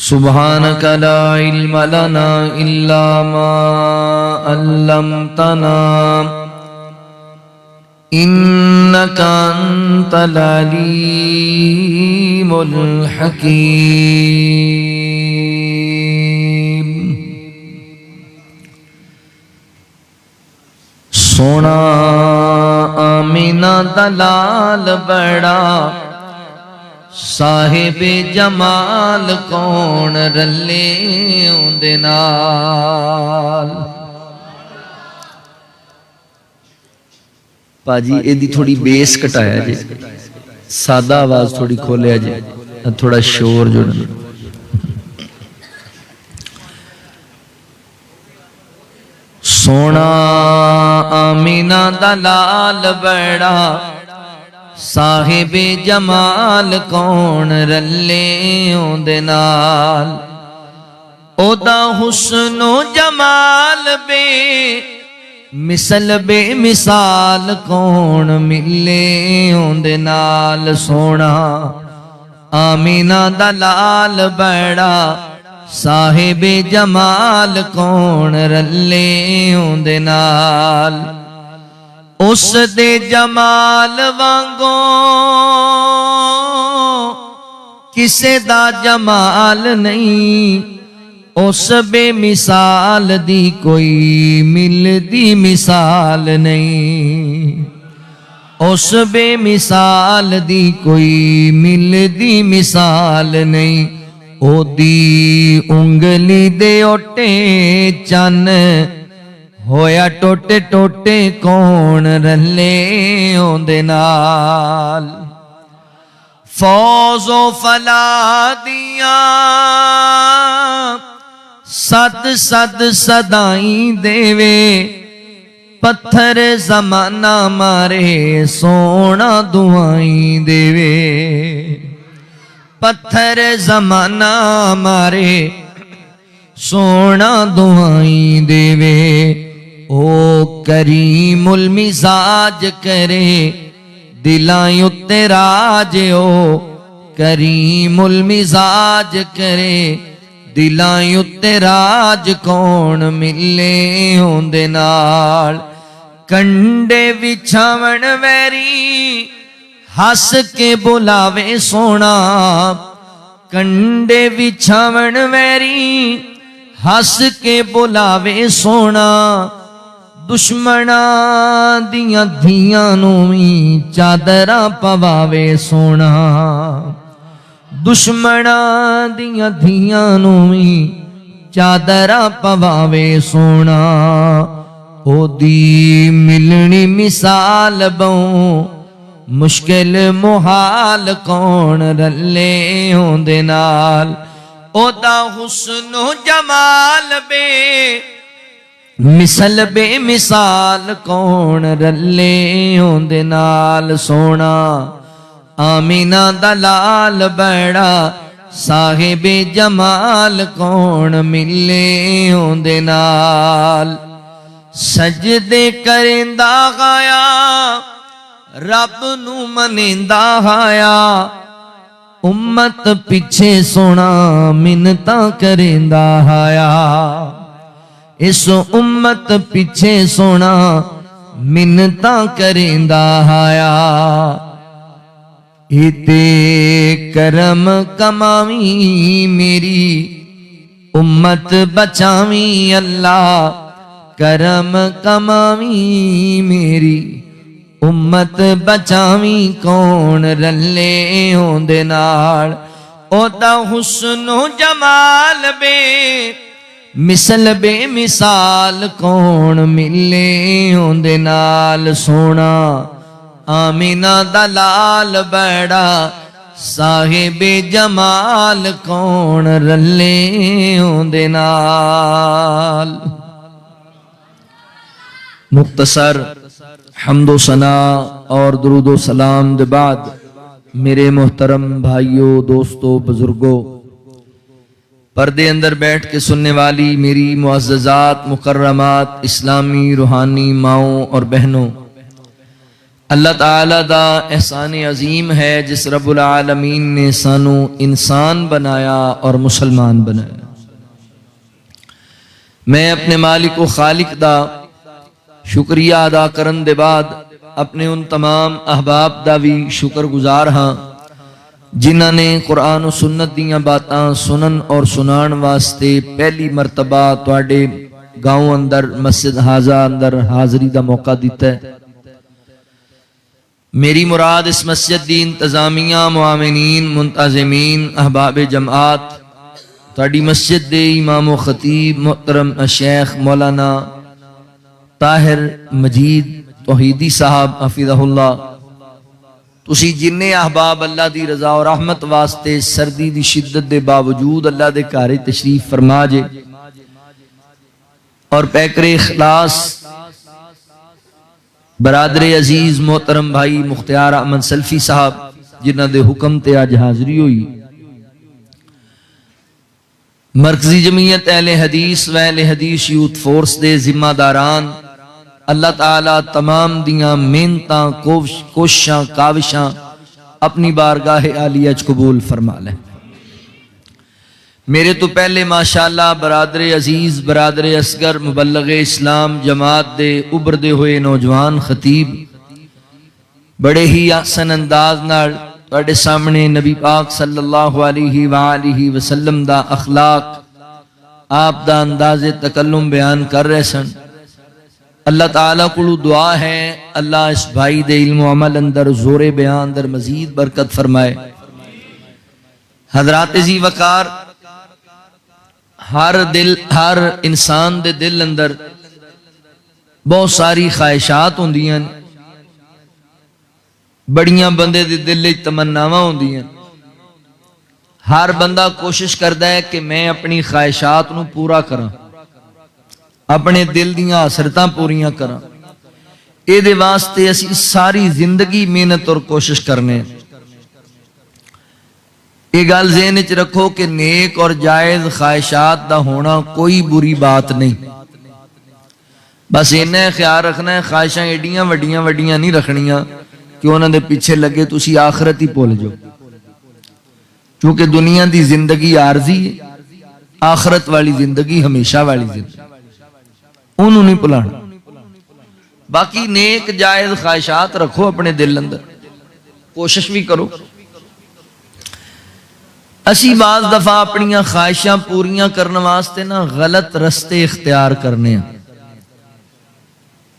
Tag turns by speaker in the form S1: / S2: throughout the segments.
S1: سبحانك لا علم لنا إلا ما علمتنا إنك أنت العليم الحكيم۔ سونا آمینہ دلال بڑا، صاحب جمال کون رلے اندے نال۔ پاجی ایدی تھوڑی بیس کٹایا جی، سادہ آواز تھوڑی کھولیا جی، تھوڑا شور جو سونا آمینہ دلال بڑا، صاحب جمال کون رلے اندے نال۔ او دا حسن و جمال بے مثل بے مثال کون ملے اندے نال۔ سونا آمینہ دلال بڑا، صاحب جمال کون رلے اندے نال۔ اس دے جمال وانگوں کسے دا جمال نہیں، اس بے مثال دی کوئی ملدی مثال نہیں، اس بے مثال دی کوئی ملدی مثال نہیں۔ او دی انگلی دے اوٹے چن ہویا ٹوٹے ٹوٹے کون رلے اندے نال۔ فوز و فلاح دیاں صد صد صدائیں دیوے، پتھر زمانہ مارے سونا دعائیں دیوے، پتھر زمانہ مارے سونا دعائیں دیوے۔ او کریم المزاج کرے دلائیں اتے راج، او کریم المزاج کرے دلائیں اتے راج کون ملے اندے نال۔ کنڈے وچھاون ویری ہس کے بلاوے سونا، کنڈے وچھاون ویری ہس کے بلاوے سونا۔ دشمناں دیاں دھیاں نویں چادراں پواوے سونا، دشمناں دیاں دھیاں نویں چادراں پواوے سونا۔ او دی ملنی مثال بہوں مشکل محال کون رلے اندے نال۔ او دا حسن و جمال بے مثل بے مثال کون رلے اندے نال۔ سونا آمینہ دلال بڑا، صاحب جمال کون ملے اندے نال۔ سجدے کریندہ غایا رب نو منیندہ ہایا، امت پیچھے سونا منتاں کریندہ ہایا، اس امت پیچھے سونا منتاں کریندہ ہایا۔ ایتے کرم کماویں میری امت بچاویں، اللہ کرم کماویں میری امت بچاویں کون رلے اندے نال۔ او دا حسن و جمال بے مثل بے مثال کون ملے اندے نال۔ سونا آمینہ دلال بڑا، صاحب جمال کون رلے اندے نال۔ مختصر حمد و ثنا اور درود و سلام دے بعد میرے محترم بھائیوں، دوستوں، بزرگوں، پردے اندر بیٹھ کے سننے والی میری معززات، مکرمات، اسلامی روحانی ماؤں اور بہنوں، اللہ تعالیٰ دا احسان عظیم ہے جس رب العالمین نے سانو انسان بنایا اور مسلمان بنایا۔ میں اپنے مالک و خالق دا شکریہ ادا کرن دے بعد اپنے ان تمام احباب دا بھی شکر گزار ہاں جنہاں نے قرآن و سنت دیاں باتاں سنن اور سنان واسطے پہلی مرتبہ تواڈے گاؤں اندر مسجد حاضہ اندر حاضری دا موقع دیتا ہے۔ میری مراد اس مسجد دی انتظامیہ، معاونین، منتظمین، احباب جماعت، تواڈی مسجد دے امام و خطیب محترم شیخ مولانا طاہر مجید توحیدی صاحب حفظہ اللہ، تسی جننے احباب اللہ دی رضا و رحمت واسطے سردی دی شدت دے باوجود اللہ دے گھر تشریف فرما جے اور پیکر اخلاص برادر عزیز محترم بھائی مختار احمد سلفی صاحب جنہاں دے حکم تے آج حاضری ہوئی، مرکزی جمعیت اہل حدیث و اہل حدیث یوتھ فورس دے ذمہ داران، اللہ تعالیٰ تمام دیاں محنتاں کوششاں کاوشاں اپنی بارگاہ عالیہ وچ قبول فرما لیں۔ میرے تو پہلے ماشاءاللہ برادر عزیز برادر اصغر مبلغ اسلام جماعت دے ابھردے ہوئے نوجوان خطیب بڑے ہی احسن انداز نال تواڈے سامنے نبی پاک صلی اللہ علیہ وآلہ وسلم دا اخلاق آپ دا انداز تکلم بیان کر رہے سن۔ اللہ تعالیٰ کو دعا ہے اللہ اس بھائی دے علم و عمل اندر زور بیان اندر مزید برکت فرمائے۔ حضرات ذی وقار، ہر انسان دے دل اندر بہت ساری خواہشات ہوندیاں، بڑیاں بندے دے دل وچ تمناواں ہوندیاں۔ ہر بندہ کوشش کردا ہے کہ میں اپنی خواہشات نو پورا کراں، اپنے دل دیاں حسرتاں پوریاں کراں۔ اے دے واسطے اسی ساری زندگی محنت اور کوشش کرنے۔ یہ گل ذہن وچ رکھو کہ نیک اور جائز خواہشات دا ہونا کوئی بری بات نہیں، بس انہیں خیال رکھنا ہے خواہشاں ایڈیاں وڈیاں نہیں رکھنیاں کہ انہاں دے پیچھے لگے تسی آخرت ہی بھول جاؤ، کیونکہ دنیا دی زندگی عارضی ہے، آخرت والی زندگی ہمیشہ والی زندگی، انہوں نہیں بھلانا۔ باقی نیک جائز خواہشات رکھو اپنے دل اندر، کوشش بھی کرو۔ اسی بعض دفعہ اپنی خواہشاں پوریاں کرنے واسطے نا غلط رستے اختیار کرنے ہیں،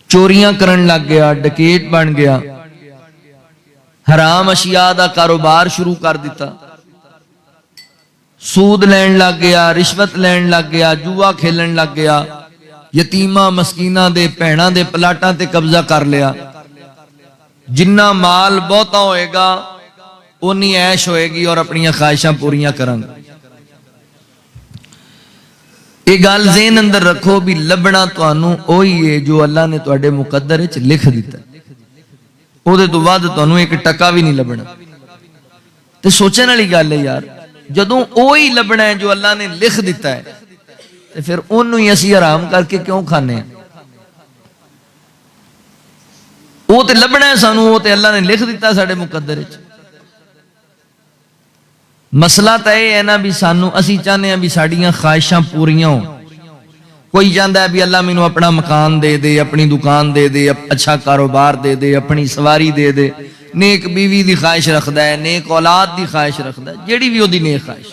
S1: چوریاں کرن لگ گیا، ڈکیٹ بن گیا، حرام اشیاء دا کاروبار شروع کر دیتا، سود لین لگ گیا، رشوت لین لگ گیا، جوا کھیلن لگ گیا، یتیماں مسکیناں دے بھیناں دے پلاٹاں تے قبضہ کر لیا۔ جنہ مال بہتا ہوئے گا اونی عیش ہوئے گی اور اپنی خواہشاں پوریاں کریں گے۔ یہ گل ذہن اندر رکھو بھی لبنا تانوں اوہی ہے جو اللہ نے تواڈے مقدر وچ لکھ دیتا، او دے تو بعد تانوں ایک ٹکا بھی نہیں لبنا۔ تے سوچن والی گل ہے یار، جدوں اوہی لبنا ہے جو اللہ نے لکھ دیتا ہے تے پھر اونوں ہی اسی حرام کر کے کیوں کھانے ہیں؟ او تے لبنا ہے سانوں، او تے اللہ نے لکھ دیتا ساڈے مقدر وچ۔ مسئلہ تو یہ ہے نا بھی سانو اسی چاہنے ہیں بھی ساڑیاں خواہشاں پوریاں ہوں۔ کوئی چاہتا ہے بھی اللہ مینوں اپنا مکان دے دے، اپنی دکان دے دے، اچھا کاروبار دے دے، اپنی سواری دے دے، نیک بیوی دی خواہش رکھدا ہے، نیک اولاد دی خواہش رکھدا ہے، جیڑی بھی دی نیک خواہش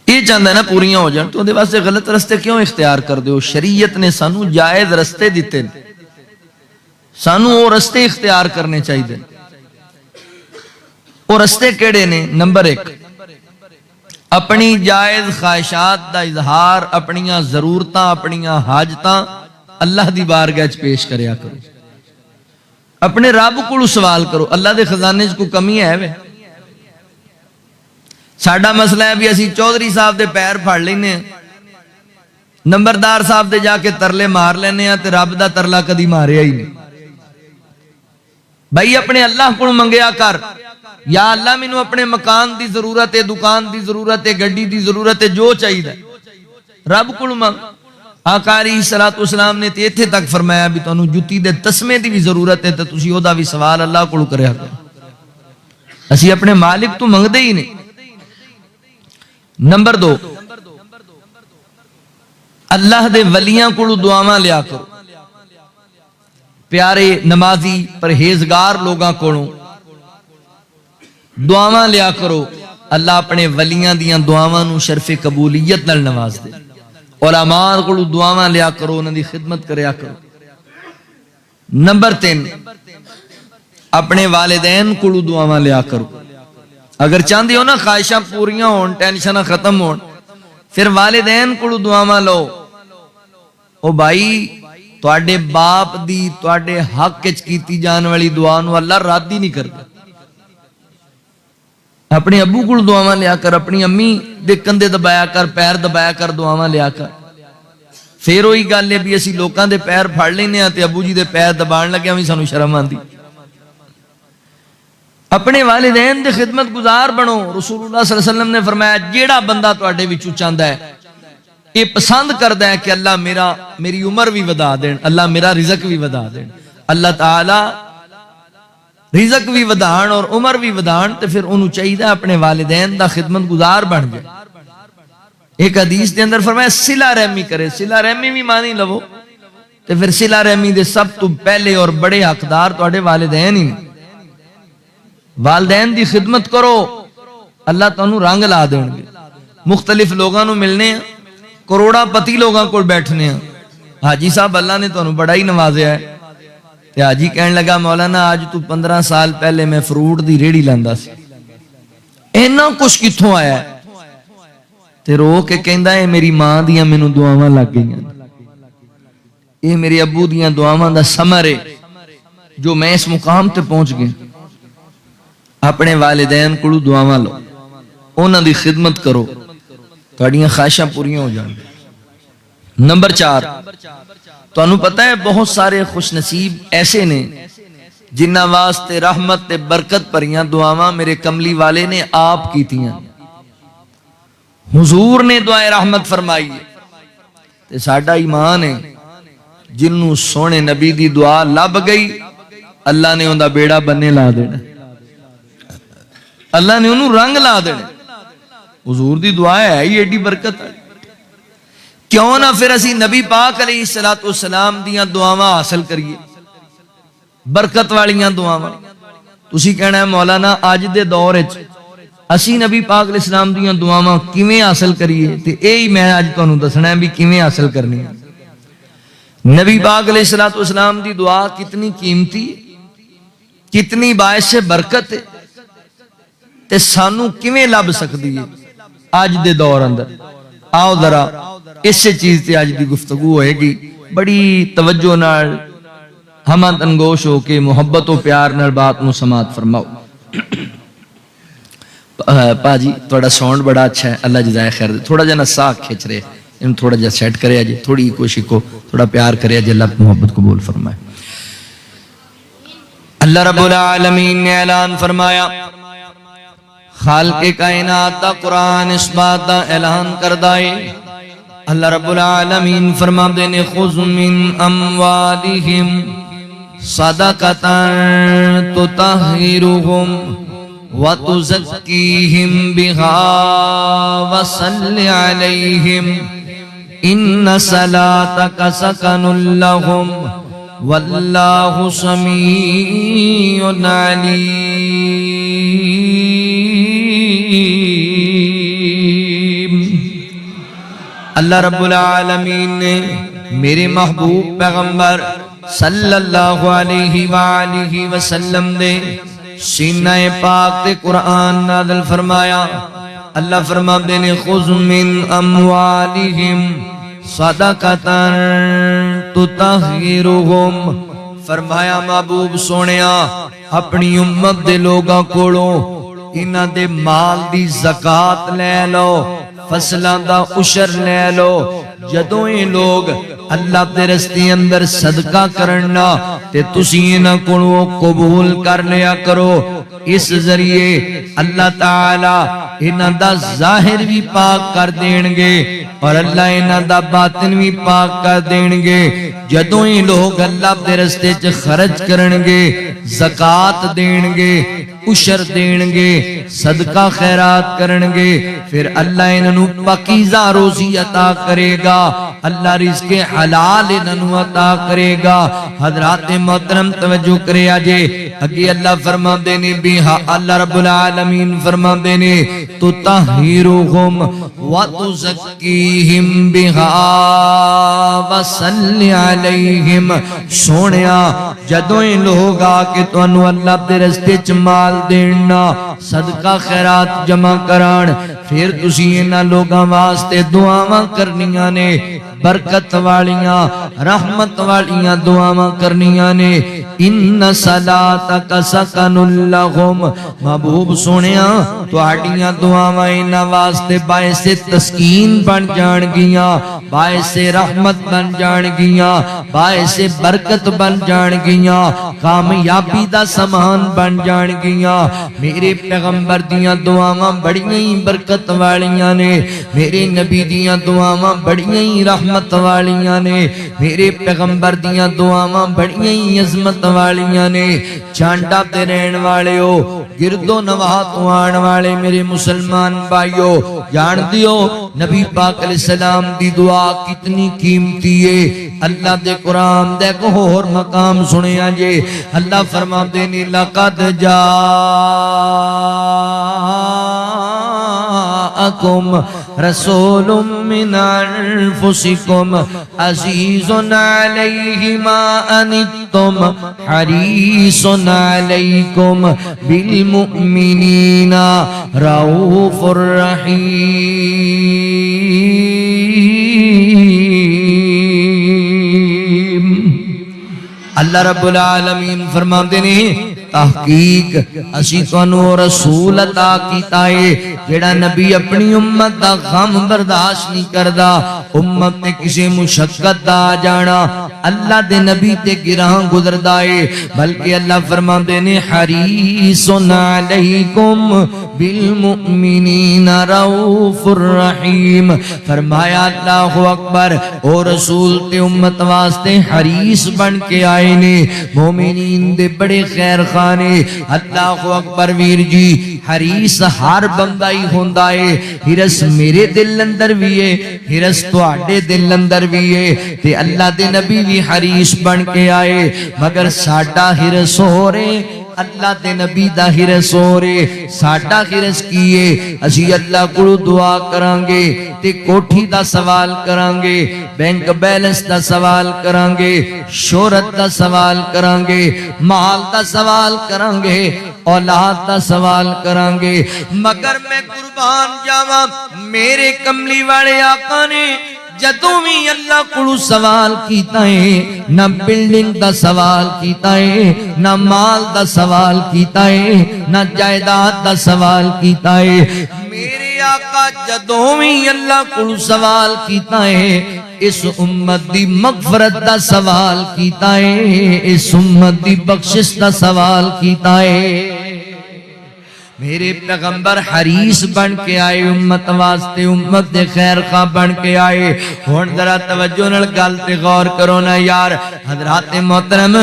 S1: یہ چاہتا ہے نا پوریاں ہو جان، تو دے واسطے غلط رستے کیوں اختیار کر دے ہو؟ شریعت نے سانو جائز رستے دیتے، سانو وہ رستے اختیار کرنے چاہیے۔ اور رستے کیڑے نے؟ نمبر 1، اپنی جائز خواہشات دا اظہار، اپنیاں ضرورتاں، اپنیاں حاجتاں اللہ دی بارگاہ وچ پیش کریا کرو، اپنے رب کو سوال کرو۔ اللہ دے خزانے وچ کوئی کمی ہے وے؟ ساڈا مسئلہ ہے بھی اسی چودھری صاحب دے پیر پھڑ لینے ہیں، نمبردار صاحب دے جا کے ترلے مار لینے ہیں تے رب دا ترلا کدی ماریا ہی نہیں۔ بھائی اپنے اللہ کو منگیا کر، یا اللہ مینوں اپنے مکان دی ضرورت ہے، دکان دی ضرورت ہے، گڈی دی ضرورت ہے، جو چاہیے رب کو منگ۔ آقا علیہ الصلوۃ والسلام نے تے ایتھے تک فرمایا بھی تانوں جُتی دے تسمے دی بھی ضرورت ہے تے تسی او دا بھی سوال اللہ کول کریا کرو. اسی اپنے مالک تو منگدے ہی نہیں. نمبر 2، اللہ دے ولیاں کولو دعاواں لیا کرو. پیارے نمازی پرہیزگار لوگاں کولوں دعاواں لیا کرو. اللہ اپنے ولیاں دیاں دعاواں نو شرف قبولیت نال نواز دے. علماء کولوں دعاواں لیا کرو، انہاں دی خدمت کریا کرو. نمبر 3، اپنے والدین کولوں دعاواں لیا کرو. اگر چاہندے ہو نا خواہشاں پوریاں ہون، ٹینشناں ختم ہون، پھر والدین کولوں دعاواں لو. او بھائی تواڈے باپ دی تواڈے حق وچ کیتی جان والی دعا نو اللہ رد ہی نہیں کردا. اپنے ابو کو دعاواں لیا کر، اپنی امی دے کندھے دبایا کر، پیر دبایا کر، دعاواں لیا کر. پھر وہی گل ہے بھی اسی لوکاں دے پیر پھڑ لینے ہاں تے ابو جی دے پیر دبان لگے وی سانوں شرم آندی. اپنے والدین دے خدمت گزار بنو. رسول اللہ صلی اللہ علیہ وسلم نے فرمایا جیڑا بندہ تواڈے وچوں چاہندا ہے، یہ پسند کردا ہے کہ اللہ میری عمر بھی ودا دین، اللہ میرا رزق بھی ودا دین، اللہ تعالی رزق بھی ودان اور عمر بھی ودان، تے پھر انہوں چاہیے اپنے والدین دا خدمت گزار بن جائے. ایک حدیث دے اندر فرمایا صلہ رحمی کرے. صلہ رحمی بھی مانی لو تے پھر صلہ رحمی دے سب تو پہلے اور بڑے حقدار تواڈے والدین ہی. والدین دی خدمت کرو، اللہ تانوں رنگ لا دین گے. مختلف لوگاں نو ملنے ہیں، کروڑا پتی لوگاں کول بیٹھنے ہیں. حاجی صاحب اللہ نے تانوں بڑا ہی نوازیا ہے. تے حاجی کہن لگا مولانا آج تو 15 سال پہلے میں فروٹ دی ریڑھی لاندا سی، اینا کچھ کتھوں آیا ہے؟ تے رو کے کہندا ہے میری ماں دیاں مینوں دعاواں لگ گئیاں، اے میرے ابو دیاں دعاواں دا ثمر ہے جو میں اس مقام تے پہنچ گیا. اپنے والدین کولوں دعاواں لو، انہاں دی خدمت کرو، تہاڈیاں خواہشاں پوریاں ہو جان. نمبر 4، تانوں پتہ ہے بہت سارے خوش نصیب ایسے نے جنہ واسطے رحمت تے برکت بھریاں دعاواں میرے کملی والے نے آپ کیتیاں. حضور نے دعائے رحمت فرمائی ہے تے ساڈا ایمان ہے جنوں سونے نبی دی دعا لب گئی اللہ نے اوندا بیڑا بننے لا دینا، اللہ نے انہوں رنگ لا دینا. حضور دی دعا ہے ہی ایڈی برکت ہے. کیوں نہ پھر اسی نبی پاک علیہ الصلوۃ والسلام دیاں دعاواں حاصل کریے، برکت والیاں دعاواں. تسی کہنا ہے مولانا اج دے دور وچ اسی نبی پاک علیہ السلام دیاں دعاواں کیویں حاصل کریے؟ تے یہی میں اج تانوں دسنا ہے بھی کیویں حاصل کرنی ہے. نبی پاک علیہ الصلوۃ والسلام دی دعا کتنی قیمتی، کتنی باعث برکت ہے، تے سانوں کیویں لب سکدی ہے اج دے دور اندر. آؤ ذرا اس چیز تے آج دی گفتگو ہوئے گی. بڑی توجہ نال ہمت انگوش ہو کے محبت و پیار نال بات نو سماعت فرماؤ. پاجی تھوڑا ساؤنڈ بڑا اچھا ہے، اللہ جزائے خیر دے. تھوڑا جا نا سا کھچ رہے ان تھوڑا جا سیٹ کرے جی، تھوڑی کوشش کو تھوڑا پیار کرے جی، اللہ محبت قبول فرمائے. اللہ رب العالمین نے اعلان فرمایا، خالق کائنات دا قرآن اس بات دا اعلان کردہ ہے. اللہ رب العالمین فرما دے نے خذ من اموالہم صدقتا تطہرہم وتزکیہم بہا وصل علیہم ان صلاتک سکن لہم واللہ سمیع علیم. اللہ رب العالمین نے میرے محبوب پیغمبر صلی اللہ علیہ وآلہ وسلم دے سینہ پاک تے قرآن نازل فرمایا. اللہ فرما دے نے خذ من اموالہم صدقتا تطہرہم. فرمایا محبوب سونیا اپنی امت دے لوگاں کولوں انہاں دے مال دی زکاة لے لو، فصلان دا عشر لے لو. جدوں یہ لوگ اللہ دے رستے اندر صدقہ کرنا تے تسی انہاں کولوں قبول کر لیا کرو. اس ذریعے اللہ تعالی انہاں دا ظاہر بھی پاک کر دین گے اور اللہ انہاں دا باطن بھی پاک کر دین گے۔ جدوں ہی لوگ اللہ دے رستے چ خرچ کرن گے، زکات دین گے، عشر دین گے، صدقہ خیرات کرن گے، پھر اللہ انہوں پاکیزہ روزی عطا کرے گا، اللہ رزق حلال انہوں عطا کرے گا۔ حضرات محترم توجہ کرے آجے، اگے اللہ فرما دینے بھی اللہ رب العالمین فرما دینے تو تطہرہم وتزکیہم بہا وصلی علیہم۔ سونیا جدوں ہی لوگ آکے تو انہوں اللہ دے رستے چ مال دینا، صدقہ خیرات جمع کران، پھر تسی انہاں لوگاں واسطے دعاواں کرنیاں نے، برکت والیاں رحمت والیاں دعاواں کرنیاں نے۔ ان صلاتک سکن لہم، محبوب سنیا تہاڈیاں دعاواں انہاں واسطے باعث تسکین بن جان گیاں، باعث رحمت بن جان گیاں، باعث برکت بن جان گیاں، کامیابی دا سامان بن جان گیاں۔ میرے پیغمبر دیاں دعاواں بڑیاں ہی برکت والیاں نے، میرے نبی دیاں دعاواں بڑیاں ہی رحمت والیاں نے، میرے پیغمبر دیاں دعاواں بڑیاں ہی عظمت والیاں نے۔ چانڈا تے رہن والے ہو، گرد و نواح تو آن والے میرے مسلمان بھائیو، جان دیو نبی پاک علیہ السلام دی دعا کتنی قیمتی ہے۔ اللہ دے قرآن دے کو اور مقام سنے آجے، اللہ فرما دینے لقد جاءکم رسول من انفسکم عزیز علیہ ما انتم حریص علیکم بالمؤمنین رؤوف الرحیم۔ اللہ رب العالمین فرما دینے تحقیق اسی تانوں رسول عطا کیتا ہے جیڑا نبی اپنی امت دا غم برداشت نہیں کردا، امت نے کسی مشقت دا جانا اللہ دے نبی تے گراں گزردا ہے، بلکہ اللہ فرماندے نے حریص علیکم بالمؤمنین رؤوف الرحیم۔ فرمایا اللہ اکبر، او رسول تے امت واسطے حریص بن کے آئے نے، مومنین دے بڑے خیر خانے۔ اللہ اکبر ویر جی، حریص ہر بندہ ہی ہوندا ہے، ہرس میرے دل اندر بھی ہے، ہرس تواڈے دل اندر بھی ہے، تے اللہ دے نبی بھی حریص بن کے آئے، مگر ساڈا ہرس ہو رہے اللہ دے نبی دا ہرس ہو رہے۔ ساڈا ہرس کیے اسی اللہ کو دعا کرانگے تے کوٹھی دا سوال کرانگے، بینک بیلنس دا سوال کرانگے، شہرت دا سوال کرانگے، مال دا سوال کرانگے، اولاد دا سوال کرانگے، مگر میں قربان جاواں میرے کملی والے آقا نے جدوں بھی اللہ کو سوال کیتا ہے، نہ بلڈنگ دا سوال کیتا ہے، نہ مال دا سوال کیتا ہے، نہ جائیداد دا سوال کیتا ہے۔ میرے آقا جدوں بھی اللہ کو سوال کیتا ہے، اس امت دی مغفرت دا سوال کیتا ہے، اس امت دی بخشش دا سوال کیتا ہے۔ میرے پیغمبر حریص بن کے آئے امت واسطے، امت دے خیر خواہ بن کے آئے۔ ہن ذرا توجہ نال گل تے غور کرو نا یار، حضرات محترم،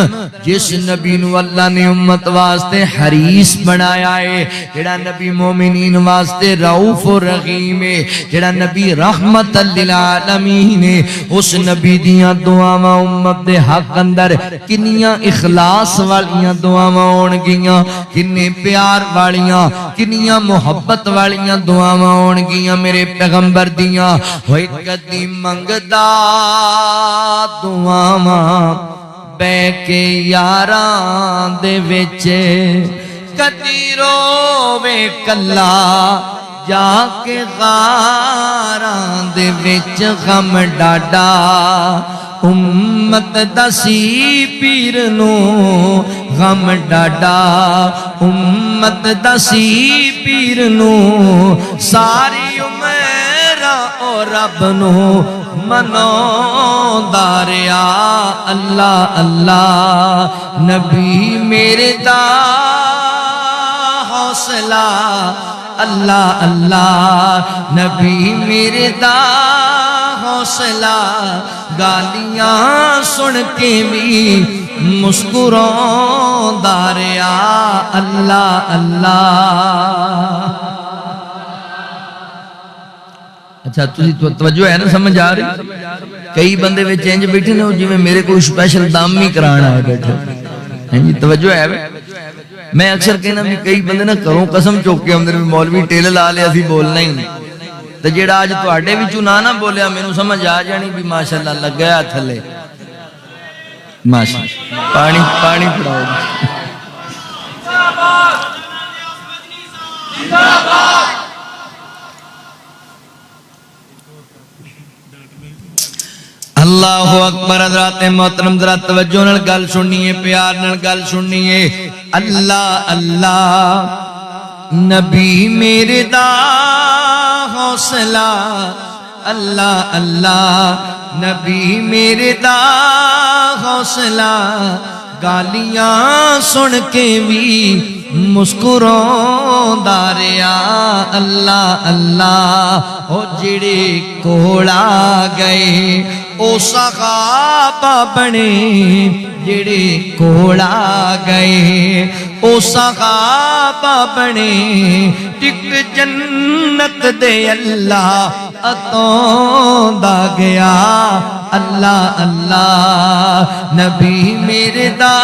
S1: جس نبی نو اللہ نے امت واسطے حریص بنایا ہے، جڑا نبی مومنین واسطے رؤوف رحیم ہے، جڑا نبی رحمت للعالمین ہے، اس نبی دیاں دعاواں امت دے حق اندر کنیاں اخلاص والیاں دعاواں ہون گیاں، کنے پیار والیاں، کنیاں محبت والیاں دعاواں ہون گیاں میرے پیغمبر دیاں۔ ہوئے کدی منگدا دعاواں بے کے یاراں دے وچ، کدی رووے کلا جا کے غاراں دے وچ، غم ڈاڈا امت دسی پیر نو غم ڈاڈا، امت دسی پیر نو ساری عمر او رب نو منو داریا۔ اللہ اللہ نبی میرے دا حوصلہ اللہ اللہ نبی میرے دا حوصلہ گالیاں سن کے بھی مسکراؤں داریا اللہ اللہ اچھا تسی توجہ ہے نا سمجھ آ رہی کئی بندے وچ انج بیٹھے نے جی میرے کوئی سپیشل دامی کرانا ہے بیٹھے ہیں جی توجہ ہے میں اکثر کہنا بھی کئی بندے نہ کروں قسم چوک کے اندر بھی مولوی ٹیل لا لیا سی بولنا ہی نہیں تو جیڑا آج تواڈے وچوں نہ بولیا مینوں سمجھ آ جانی بھی ماشاءاللہ لگ گیا تھلے ماشاءاللہ پانی پانی پڑاؤ اللہ اکبر حضرات محترم ذرا توجہ نال گل سنیے پیار نال گل سنیے اللہ اللہ نبی میرے دا حوصلہ اللہ اللہ نبی میرے دا حوصلہ گالیاں سن کے بھی مسکراؤں داریا اللہ اللہ او جڑے کوڑا گئے او صحابہ بنے جڑے کوڑا گئے او صحابہ بنے ٹک جنت دے اللہ اتوں دا گیا اللہ اللہ نبی میرے دا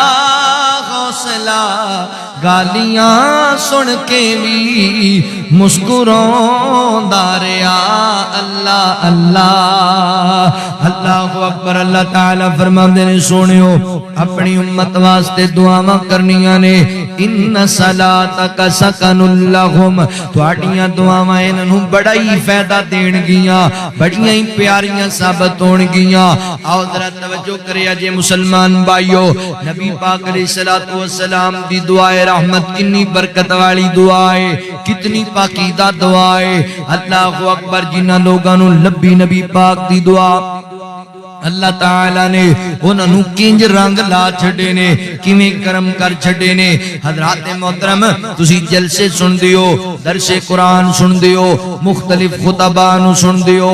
S1: حوصلہ گالیاں سن کے بھی مسکراؤں داریا اللہ اللہ اللہ اکبر اللہ تعالیٰ فرماندے نے سونیو اپنی امت واسطے دعاواں کرنیاں نے ان صلاتک سکن لہم تواڈیاں دعاواں انہوں بڑا ہی فائدہ دین گیاں بڑیاں ہی پیاریاں ثابت ہون گیاں آؤ ذرا توجہ کریا جے مسلمان بھائیو نبی پاک علیہ الصلوۃ والسلام دی دعائے رحمت کنی برکت والی دعائے کتنی پاکیزہ دعائے اللہ اکبر جنہ لوگاں نوں لبی نبی پاک دی دعا اللہ تعالیٰ نے انہوں کنج رنگ لا چھڑے نے کیویں کرم کر چھڑے نے حضرات محترم تسی جلسے سن دیو درس قرآن سن دیو مختلف خطبان سن دیو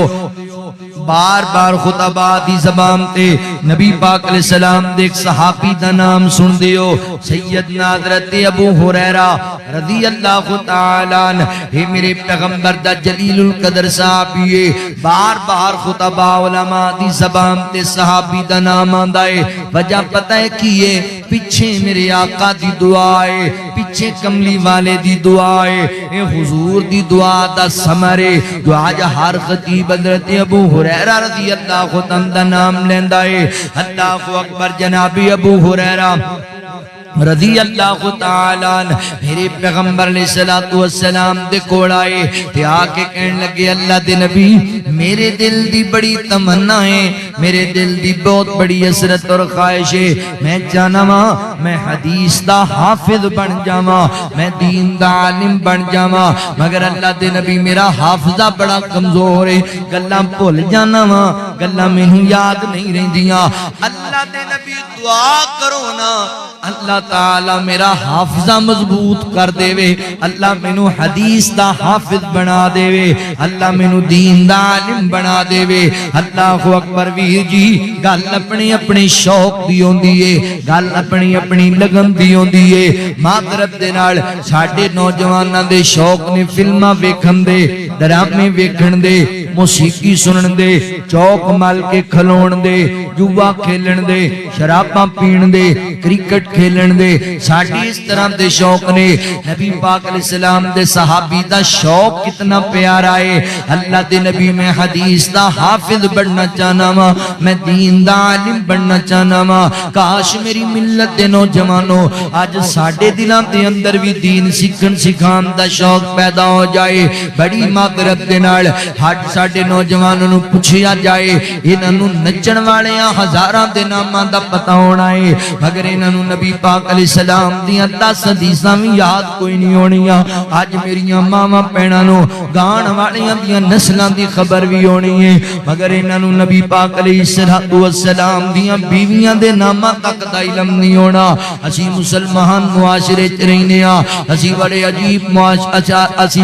S1: بار بار خطبہ دی زبان تے نبی پاک علیہ السلام دے ایک صحابی دا نام سن دیو سیدنا حضرت ابو ہریرہ رضی اللہ تعالیٰ عنہ اے میرے پیغمبر دا جلیل القدر صحابی بار بار خطبہ علماء دی زبان تے صحابی دا نام آندائے وجہ پتہ ہے کیے پیچھے میرے آقا دی دعائے پیچھے کملی والے دی دعائے اے حضور دی دعا دا سمرے جو آج ہر خطیب حضرت ابو ہریرہ رضی اللہ دا نام لیندائے اللہ اکبر جنابی ابو ہریرہ رضی اللہ تعالیٰ میرے پیغمبر علیہ السلام دے کوڑائے تے آکے کہنے لگے اللہ دے نبی میرے دل دی بڑی تمنا ہے میرے دل دی بہت بڑی حسرت اور خواہش ہے میں جانا ماں میں حدیث دا حافظ بن جاواں میں دین دا عالم بن جاواں مگر اللہ دے نبی میرا حافظہ بڑا کمزور ہے گلاں بھول جانا ماں گلاں مینوں یاد نہیں رہندیاں اللہ دے نبی دعا کرو نا اللہ تعالیٰ میرا حافظہ مضبوط کر دے وے اللہ مینوں حدیث دا حافظ بنا دے وے اللہ مینوں دین دا عالم بنا دے وے اللہ اکبر ویر جی گل اپنی اپنی شوق دی ہوندی ہے گل اپنی اپنی لگن دی ہوندی ہے معذرت دے نال ساڈے نوجواناں دے شوق نے فلماں ویکھن دے ڈرامے ویکھن دے موسیقی سنن دے چوک مل کے کھلون دے جوا کھیلن دے شراباں پین دے کرکٹ کھیلن دے ساڈی اس طرح دے شوق نے نبی پاک علیہ السلام دے صحابی دا شوق کتنا پیارا ہے اللہ دے نبی میں حدیث دا حافظ بننا چاہنا وا میں دین دا عالم بننا چاہنا وا کاش میری ملت دے نوجوانوں آج ساڈے دلاں دے اندر بھی دین سیکھن سکھان دا شوق پیدا ہو جائے بڑی معذرت دے نال ساڈے نوجوانوں نوں پوچھیا جائے انہاں نوں نچن والیاں ہزاراں دے ناماں دا پتہ ہونا ہے مگر انہاں نوں نبی پاک علیہ السلام دیاں 10 حدیثاں وی یاد کوئی نہیں ہونیاں اج میریاں ماواں بہناں نوں گان والیاں دیاں نسلاں دی خبر وی ہونی ہے مگر انہاں نوں نبی پاک علیہ السلام دیاں بیویاں دے ناماں تک دا علم نہیں ہونا اسی مسلمان معاشرے چ رہنے ہاں اسی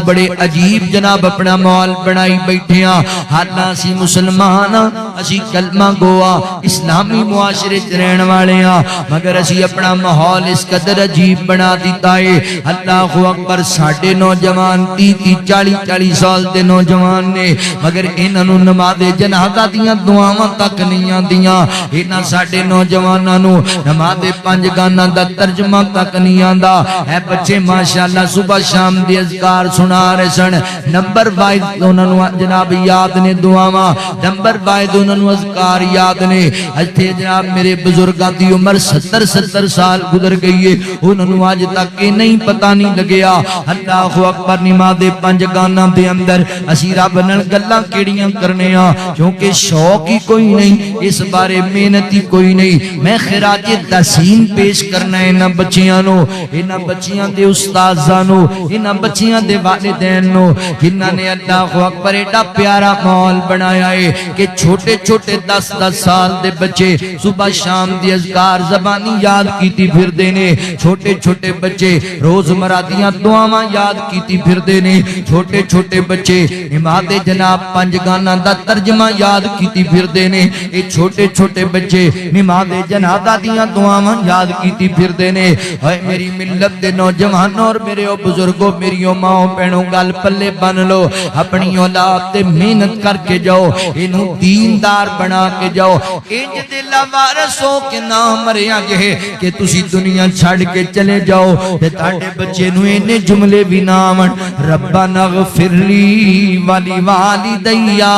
S1: بڑے عجیب جناب اپنا ماحول بنائی بیٹھے ہاں حالانکہ اسی مسلمان اسی کلمہ گوا اسلامی معاشرے چ رہن والے ہاں مگر اسی اپنا ماحول اس قدر عجیب بنا دیتا ہے اللہ اکبر ساڈے نوجوان 30-40 سال دے نوجوان نے مگر انہاں نوں نماز جنازہ دیاں دعاواں تک نہیں آندیاں انہاں ساڈے نوجواناں نوں نماز 5 گانا دا ترجمہ تک نہیں آندا اے بچے ماشاءاللہ صبح شام دی اذکار سنا رہے سن نمبر وائز انہاں نوں جناب یاد نے دعاواں نمبر وائز انہاں نوں اذکار یاد نے ایتھے جناب میرے بزرگاں دی عمر 70 سال گزر گئی ہے انہاں نوں اج تک نہیں پتہ نہیں لگیا اللہ اکبر نماز 5 گانا دے اندر اسی رب نال گلاں کیڑیاں کرنے ہاں کیونکہ شوق ہی کوئی نہیں اس بارے محنت ہی کوئی نہیں میں خراج تحسین پیش کرنا ہے انہاں بچیاں نو انہاں بچیاں دے استاداں نو انہاں بچیاں دے والدین نو جنہاں نے اللہ اکبر ایڈا پیارا ماحول بنایا ہے کہ چھوٹے چھوٹے 10 سال دے بچے صبح شام دی اذکار زبانی یاد کیتی پھر دینے چھوٹے چھوٹے بچے روزمرہ دیاں دعاواں یاد کیتی پھر دینے چھوٹے چھوٹے بچے نماز جناب 5 گانا دا ترجمہ یاد کیتی پھر دینے اے چھوٹے چھوٹے بچے نماز جنازہ دیاں دعاواں یاد کیتی پھر دینے اے میری ملت دے نوجوانوں اور میرے بزرگوں میری ماں بہنوں گل پلے بن لو اپنی اولاد تے محنت کر کے جاؤ انہوں دیندار بنا کے جاؤ انج دل وارث ہو کے نہ مریا جے کہ تسی دنیا چھڑ کے چلے جاؤ تے تاڈے بچے نوں اینے جملے بھی نہ آون ربنا اغفر لی ولی والدیا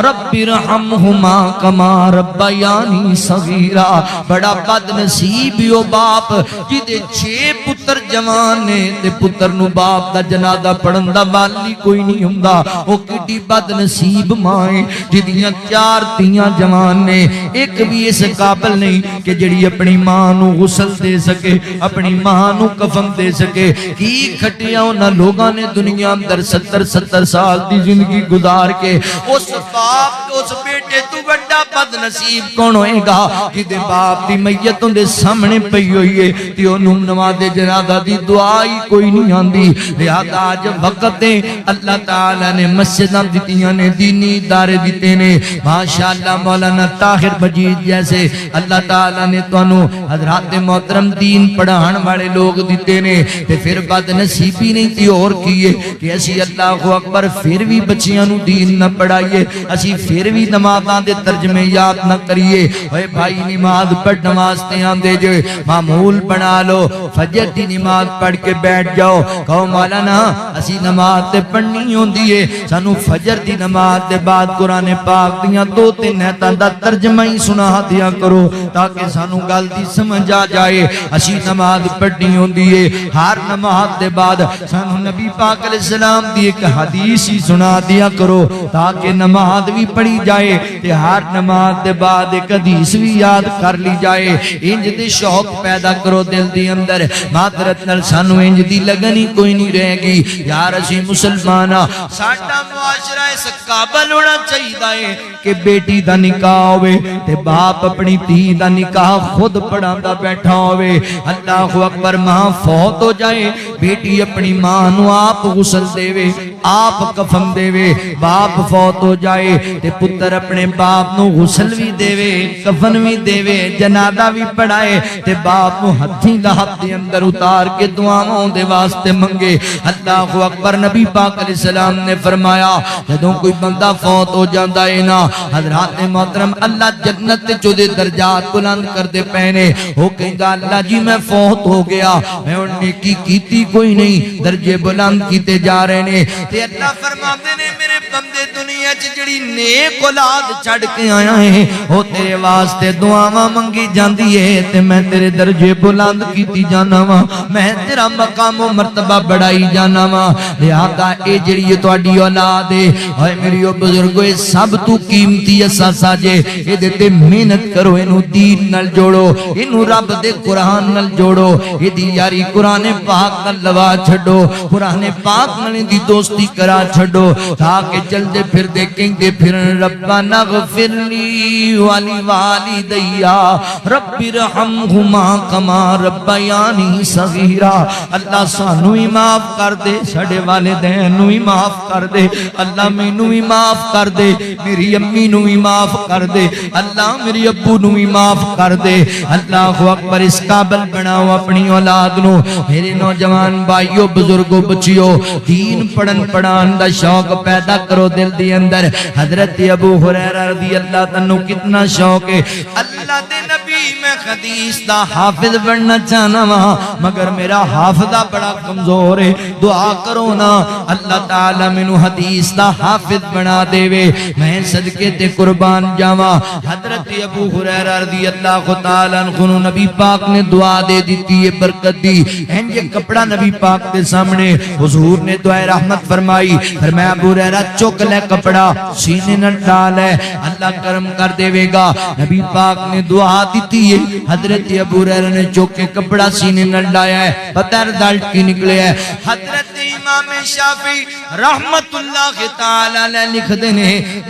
S1: رب ارحمہما کما ربیانی صغیرا بڑا بد نصیب ہو باپ جدے 6 پتر جوان نے تے پتر نو باپ دا جنازہ پڑھن دا والی کوئی نہیں ہوندا او کڈی بد نصیب ماں جدیاں 4 تیاں جوان نے ایک بھی اس قابل نہیں کہ جڑی اپنی ماں نو غسل دے سکے اپنی ماں نو کفن دے سکے کی کھٹیا انہاں لوگاں نے دنیا اندر 70 سال دی زندگی گزار کے اس باپ اس بیٹے تو بڑا بد نصیب کون ہوئے گا کہ دے باپ دی میت دے سامنے پئی ہوئی ہے تے انہوں نماز جنازہ دی دعائی کوئی نہیں آندی لہذا آج وقت دے اللہ تعالیٰ نے مسجداں دتیاں نے دینی ادارے دیتے نے ماشاءاللہ مولانا طاہر مجید جیسے اللہ تعالیٰ نے تو انہوں حضرات محترم دین پڑھان والے لوگ دیتے نے تے پھر بد نصیبی نہیں تھی اور کیے کہ اسی اللہ اکبر پھر بھی بچیاں نو دین نہ پڑھائیے اسی پھر بھی نمازاں دے ترجمے یاد نہ کریے اے بھائی نماز پڑھ نماز تے آندے جو معمول بنا لو فجر دی نماز پڑھ کے بیٹھ جاؤ کہو مولانا اسی نماز تے پڑھنی ہوندی ہے سانو فجر دی نماز دے بعد قرآن پاک دیاں 2-3 آیتاں دا ترجمہ ہی سنا دیا کرو تاکہ سانو گل دی سمجھ آ جائے اسی نماز پڑھنی ہوندی ہے ہر نماز دے بعد سانو نبی پاک علیہ السلام دی ایک حدیث ہی سنا دیا کرو تاکہ نماز بھی پڑھی جائے تے ہر نماز دے بعد ایک حدیث بھی یاد کر لی جائے انج دے شوق پیدا کرو دل دی اندر معذرت نال سانو انج دی لگنی کوئی نہیں رہے گی یار اسی مسلماناں ساڈا معاشرہ اس قابل ہونا چاہیے کہ بیٹی دا نکاح ہوئے تے باپ اپنی دھی دا نکاح خود پڑھاندا بیٹھا ہوئے اللہ اکبر ماں فوت ہو جائے بیٹی اپنی ماں نو آپ غسل دے وے آپ کفن دے وے باپ فوت ہو جائے تے پتر اپنے باپ نو غسل بھی دے وے کفن بھی دے وے جنازہ بھی پڑھائے تے باپ نو ہتھیں لہب دے اندر اتار کے دعاؤں دے واسطے منگے اللہ اکبر نبی پاک علیہ السلام نے فرمایا جدوں کوئی بندہ فوت ہو جاندا ہے نا حضرات محترم اللہ جنت تے جو دے درجات بلند کر دے پہنے ہو کہندا اللہ جی میں فوت ہو گیا میں نیکی کیتی کوئی نہیں درجے بلند کیتے جا رہے نے تے اللہ فرماتے نے میرے بندے دنیا چ جڑی نیک اولاد چھڑ کے آیا ہے او تیرے واسطے دعاواں منگی جاندی ہے تے میں تیرے درجے بلند کیتی جانا وا میں تیرا مقام و مرتبہ بڑھائی جانا وا لہذا اے جڑی تہاڈی اولاد ہے اے میری بزرگو اے سب تو قیمتی اثاثہ جے اے دے تے محنت کرو اینو دین نال جوڑو اینو رب دے قرآن نال جوڑو اے دی یاری قرآن پاک نال لوا چھڈو قرآن پاک نال دی دوستی کرا چھڈو تاکہ چلدے پھر دے کہندے پھر ربنا اغفر لی والی والدیا رب ارحمہما کما ربیانی صغیرا اللہ سانو ہی معاف کر دے ساڈے والدین نو ہی معاف کر دے اللہ مینوں ہی معاف کر دے میری امی نو ہی معاف کر دے اللہ میری ابو نو ہی معاف کر دے اللہ اکبر اس قابل بناؤ اپنی اولاد نو میرے نوجوان بھائیو بزرگو بچیو دین پڑھن پڑھان دا شوق پیدا کرو دل دی اندر حضرت ابو ہریرہ رضی اللہ عنہ کتنا شوق ہے اللہ دے نبی میں حدیث دا حافظ بننا چاہنا وہاں مگر میرا حافظہ بڑا کمزور ہے دعا کرو نا اللہ تعالی مینوں حدیث دا حافظ بنا دے وے میں صدقے تے قربان جاواں حضرت ابو ہریرہ رضی اللہ تعالی عنہ نبی پاک نے دعا دے دیتی ہے برکت دی یہ کپڑا نبی پاک کے سامنے حضور نے دعائے رحمت فرمائی فرمایا ابو ہریرہ چک لے کپڑا سینے نہ ڈال ہے اللہ کرم کر دے گا نبی پاک نے دعا دیتی ہے حضرت ابو ہریرہ نے چک کے کپڑا سینے نہ ڈایا ہے پتہ رزلٹ کی نکلے ہے حضرت امام شافعی رحمت اللہ تعالی علیہ لکھ دینے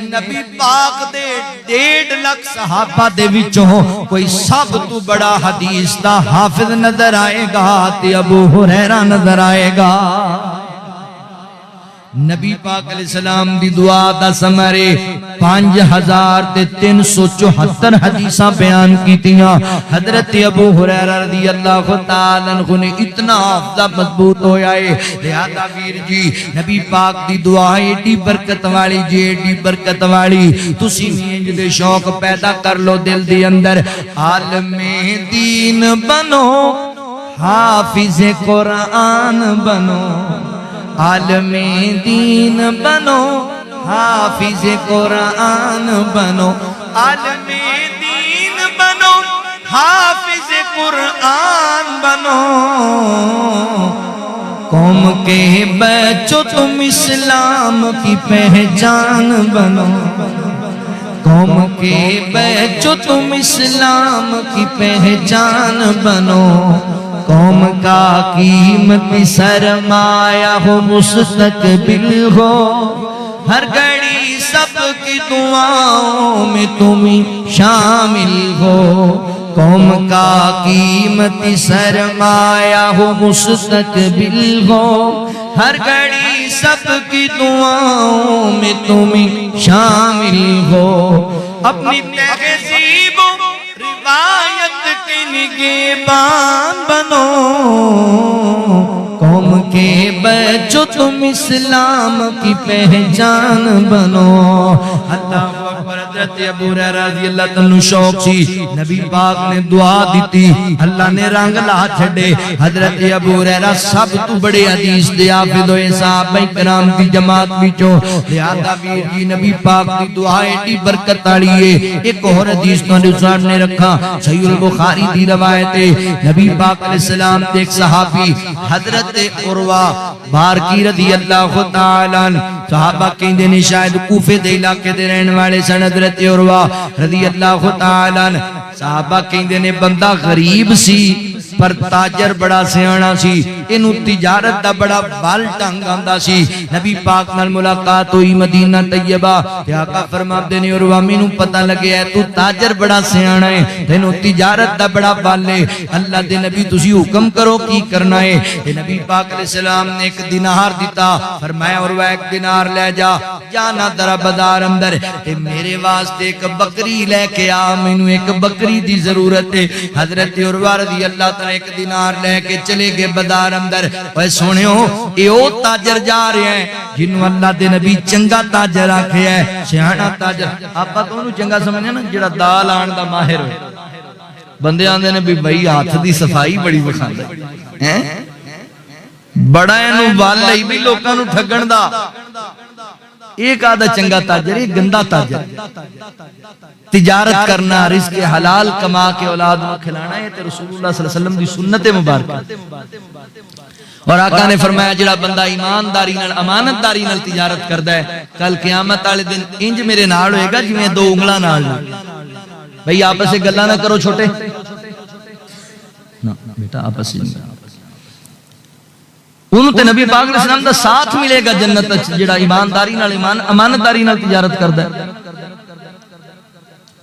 S1: نبی پاک دے 1.5 لاکھ صحابہ دے وچوں کوئی سب تو بڑا حدیث دا حافظ نظر آئے گا تے ابو ہریرہ نظر آئے گا نبی پاک علیہ السلام دی دعا دا سمرے 5374 حدیثاں بیان کیتیاں حضرت ابو ہریرہ رضی اللہ تعالی عنہ نے اتنا حافظہ مضبوط ہویا ہے لہذا ویر جی نبی پاک دی دعا ایڈی برکت والی جی ایڈی برکت والی تسی انج دے شوق پیدا کر لو دل دی اندر عالم دین بنو حافظ قرآن بنو عالم دین بنو حافظ قرآن بنو عالم دین بنو حافظ قرآن بنو قوم کے بچوں تم اسلام کی پہچان بنو قوم کے بچوں تم اسلام کی پہچان بنو قوم کا قیمتی سرمایہ ہو مستقبل ہو ہر گھڑی سب کی دعاؤں میں تم شامل ہو قوم کا قیمتی سرمایہ ہو مستقبل ہو ہر گھڑی سب کی دعاؤں میں تم شامل ہو اپنی تہذیب روایت کے نگہبان بنو قوم کے بچوں تم اسلام کی پہچان بنو اللہ اکبر حضرت ابو ہریرہ رضی اللہ عنہ شوق سی نبی پاک نے دعا دیتی اللہ نے رنگ لا چھڑے حضرت ابو ہریرہ سب تو بڑے حدیث دے حافظ ہوئے صحابہ کرام کی جماعت وچوں لہذا ویر جی نبی پاک دی دعا ایڈی برکت والی ہے ایک اور حدیث تہاڈے سامنے رکھا صحیح البخاری دی روایت ہے نبی پاک علیہ السلام دے ایک صحابی حضرت عروہ بارکی رضی اللہ تعالی عنہ صحابہ کہندے نے شاید کوفے دے علاقے دے رہن والے سن حضرت عروہ رضی اللہ تعالی عنہ صحابہ کہندے نے بندہ غریب سی پر تاجر بڑا سیانا سی انہوں تجارت دا بڑا بال ٹنگ آندا سی نبی پاک نال ملاقات ہوئی مدینہ طیبہ کہ آقا فرماتے نے عروہ مینوں پتہ لگے ہے تو تاجر بڑا سیانا ہے انہوں تجارت دا بڑا بال ہے اللہ دے نبی تسی حکم کرو کی کرنا ہے نبی پاک علیہ السلام نے ایک دینار دیتا فرمایا عروہ ایک دینار لے جا جانا درہ بازار اندر میرے واسطے ایک بکری لے کے آ مینوں ایک بکری دی ضرورت ہے حضرت عروہ رضی اللہ تعالی ایک دینار لے کے چلے گئے بازار اندر اے سونیو اے او تاجر جا رہے ہیں جنوں اللہ دے نبی چنگا تاجر آکھیا ہے سیاںا تاجر آپا تو انہوں چنگا سمجھے نا جڑا دال آن دا ماہر ہوئے بندے آندے نے بھی بھائی ہاتھ دی صفائی بڑی وکھاندا ہے بڑا اینو وال لئی بھی لوکاں نو ٹھگن دا ایک آدھا چنگا تاجر ایک گندا تاجر تجارت کرنا رزق حلال کما کے اولاد نو کھلانا ہے تے رسول اللہ صلی اللہ علیہ وسلم دی سنت مبارکہ اور آقا نے فرمایا جڑا بندہ ایمانداری نال امانتداری نال تجارت کردا ہے کل قیامت والے دن انج میرے نال ہوئے گا جویں دو انگلاں نال بھئی آپس سے گلاں نہ کرو چھوٹے نا بیٹا آپس سے انہوں تے نبی پاک علیہ السلام دا ساتھ ملے گا جنت جڑا ایمانداری نال امانتداری نال تجارت کردا ہے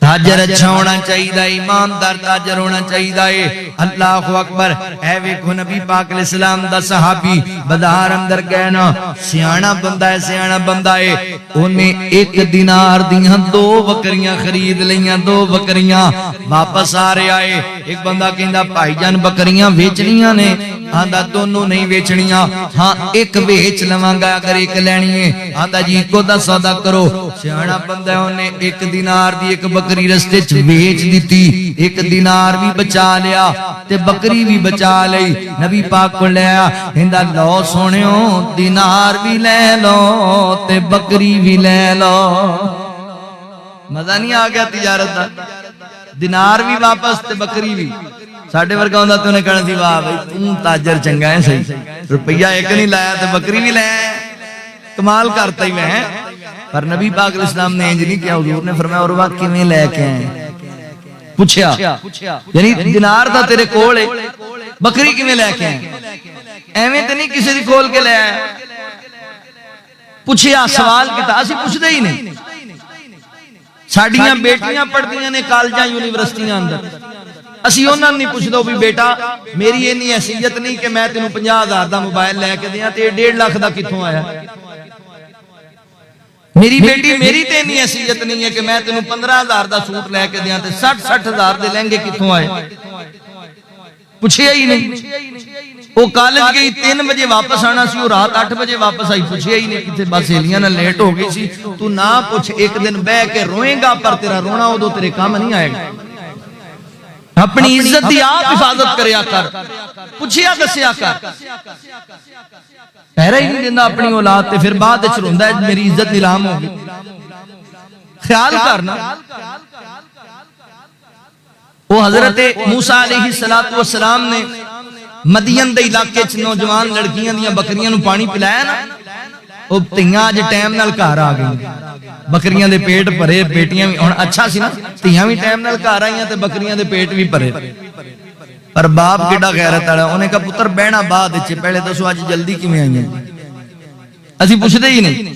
S1: تاجر اچھا ہونا چاہیے ایماندار تاجر ہونا چاہیے اللہ اکبر اے ویکھو نبی پاک علیہ السلام دا صحابی بازار اندر گئے نا سیاںا بندہ ہے انہیں ایک دینار دیاں دو بکریاں خرید لیاں دو بکریاں واپس آ رہے آئے ایک بندہ کہندا بھائی جان بکریاں بیچنیاں نے آندا دونوں نہیں بیچنیاں ہاں ایک بیچ لواں گا اگر ایک لینی ہے آندا جی کو دا سودا کرو سیاںا بندہ انہیں ایک دینار دی ایک بکری رستے چ بیچ دیتی ایک دینار بھی بچا لیا تے بکری بھی بچا لئی نبی پاک کو لے آیا کہندا لو سونیو دینار بھی لے لو تے بکری بھی لے لو مزہ نہیں آ گیا تجارت دا دینار بھی واپس تے بکری بھی ساڈے ورگا ہوندا تے انہیں کہنا سی واہ بھائی توں تاجر چنگا ہے صحیح روپیہ ایک نہیں لایا تے بکری بھی لے کمال کرتا ہی میں پر نبی پاک علیہ السلام نے انج نہیں کیا حضور نے فرمایا اور وقت کیویں لے کے آئے پوچھیا یعنی دینار دا تیرے کول ہے بکری کیویں لے کے آئے ایویں تے نہیں کسی دی کھول کے لے آیا پوچھیا سوال کیتا اسی پوچھدے ہی نہیں ساڈیاں بیٹیاں پڑھدیاں نے کالجاں یونیورسٹیاں اندر اسی انہاں نہیں پوچھدو بھی بیٹا میری اتنی حیثیت نہیں کہ میں تینوں 50,000 دا موبائل لے کے دیاں تے 1.5 لاکھ دا کتھوں آیا میری بیٹی میری تے اتنی حیثیت نہیں ہے کہ میں تینوں 15,000 دا سوٹ لے کے دیاں تے 60,000 دے لہنگے کتھوں آئے پوچھیا ہی نہیں وہ کالج گئی 3 بجے واپس آنا سی اور رات 8 بجے واپس آئی پوچھیا ہی نہیں کتے بس سہیلیاں نہ لیٹ ہو گئی سی تو نہ پوچھ ایک دن بہ کے روئیں گا پر تیرا رونا ادو تیرے کام نہیں آئے گا اپنی عزت دی آپ حفاظت کریا کر پوچھیا دسیا کر پہرا ہی نہیں دینا اپنی اولاد تے پھر بعد وچ روندا ہے میری عزت نیلام ہو گئی خیال کرنا وہ حضرت موسیٰ علیہ السلام نے مدین دے علاقے چ نوجوان لڑکیاں دیاں بکریاں نو پانی پلایا نا او تیاں اج ٹائم نال گھر آ گئی بکریاں دے پیٹ بھرے بیٹیاں بھی ہن اچھا سی نا تیاں بھی ٹائم نال گھر آئیاں تے بکریاں دے پیٹ بھی بھرے پر باپ کیڑا غیرت والا انہیں کہا پتر بہنا بعد وچ پہلے دسو اج جلدی کیویں آئیاں اسی پوچھدے ہی نہیں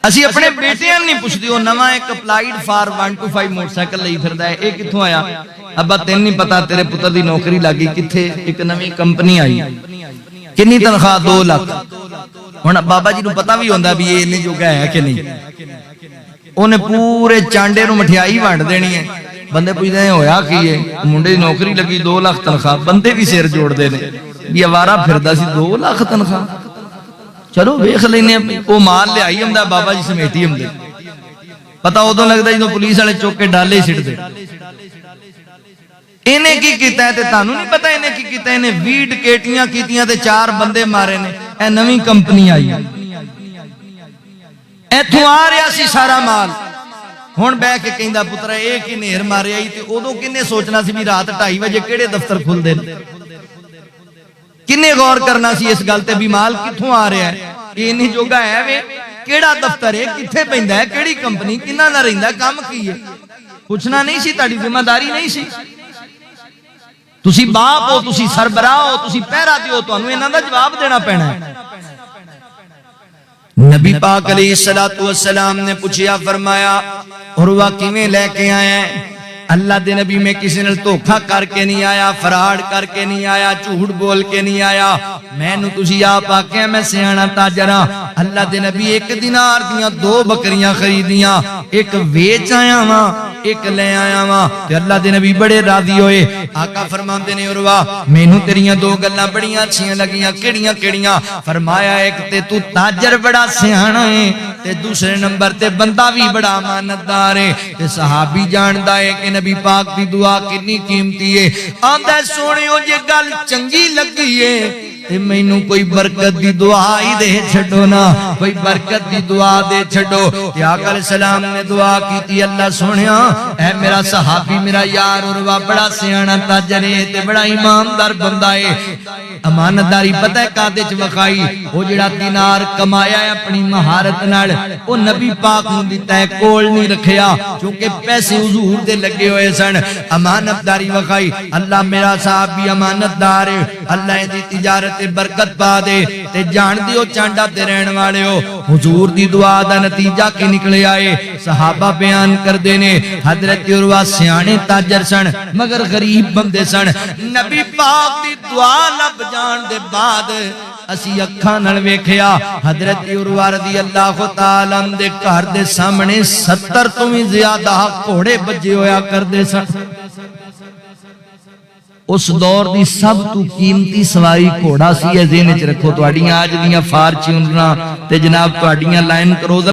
S1: اسی اپنے بیٹیاں نہیں پوچھدے او نواں ایک اپلائیڈ فار 125 موٹر سائیکل لئی پھردا ہے اے کتھوں آیا ابا تین نہیں پتا تیرے پتر دی نوکری لگی کتھے ایک نویں کمپنی آئی کنی تنخواہ 2 لاکھ ہن بابا جی نو پتا بھی ہوندا بھی یہ نہیں جوگا ہے کہ نہیں اونے پورے چانڈے نو مٹھائی ونڈ دینی ہے بندے پوچھدے ہیں ہویا کی ہے منڈے دی نوکری لگی 2 لاکھ تنخواہ بندے بھی سر جوڑ دے نے بھی اوارا پھردا سی 2 لاکھ تنخواہ چلو ویکھ لینے او مال لے آئی ہوندا بابا جی سمیٹی ہندے پتہ ادوں لگدا جدوں پولیس والے چوک کے ڈالے سٹ دے انہیں کی کیتا ہے تے تانوں نہیں پتہ انہیں کی کیتا ہے انہیں ویڈ کیٹیاں کیتیاں تے 4 بندے مارے نے اے نویں کمپنی آئی ایتھوں آ رہا سی سارا مال ہن بہ کے کہندا پتر اے کی نہر مارے آئی تے اودوں کنے سوچنا سی بھی رات 2:30 بجے کیڑے دفتر کھل دے کنے غور کرنا سی اس گل تے بھی مال کتھوں آ رہا ہے یہ نہیں جوگا ہے وے کیڑا دفتر ہے کتھے پیندا ہے کیڑی کمپنی کناں نال رہندا کام کی ہے پوچھنا نہیں سی تہاڈی ذمہ داری نہیں سی تسی باپ ہو تسی سربراہ ہو تسی پہرا دیو تانوں انہاں دا جواب دینا پینا ہے نبی پاک علیہ السلام نے پوچھیا فرمایا عروہ کیویں لے کے آیا ہے اللہ دے نبی میں کسی نے دھوکا کر کے نہیں آیا فراڈ کر کے نہیں آیا جھوٹ بول کے نہیں آیا میں نو تسی آپ آکھیا میں سیاںا تاجر ہاں اللہ دے نبی 1 دینار دیاں 2 بکریاں خریدیاں ایک ویچ آیا ہاں ایک لے آیا ہاں تے اللہ دے نبی بڑے راضی ہوئے آقا فرماندے نے عروہ مینوں تیریاں 2 گلاں بڑیاں اچھیاں لگیاں کیڑیاں کیڑیاں فرمایا ایک تے تو تاجر بڑا سیاںا ہے تے دوسرے نمبر تے بندہ بھی بڑا امانتدار ہے تے صحابی جاندا ہے کہ نبی پاک دی دعا کتنی قیمتی ہے آندا سونیو جے گل چنگی لگی ہے تے مینوں کوئی برکت دی دعا ہی دے چھڈو نا کوئی برکت دی دعا دے چھڈو تے آقا علیہ السلام نے دعا کیتی اللہ سونیا اے میرا صحابی میرا یار عروہ بڑا سیاںا تاجر ہے تے بڑا ایماندار بندہ ہے امانتداری پتہ ہے کادے چ وکھائی او جڑا دینار کمایا ہے اپنی مہارت نال او نبی پاک نوں دتا ہے کول نہیں رکھیا کیونکہ پیسے حضور دے لگے ہوئے سن امانتداری وکھائی اللہ میرا صحابی امانتدار ہے اللہ دی تجارت برکت پا دے تے جان دیو چانڈا تے رہن والے ہو حضور دی دعا دا نتیجہ کی نکلے آئے صحابہ بیان کر دینے حضرت عروہ سیانے تاجر سن مگر غریب بندے سن نبی پاک دی دعا لب جان دے بعد اسی اکھاں نال ویکھیا حضرت عروہ رضی اللہ تعالی عنہ دے گھر دے سامنے 70 تو بھی زیادہ گھوڑے بجے ہویا کردے سن اس دور دی سب تو قیمتی سواری گھوڑا سی ہے ذہن وچ رکھو تہاڈیاں اج دیاں فارچیونراں تے جناب تہاڈیاں لائن کروزر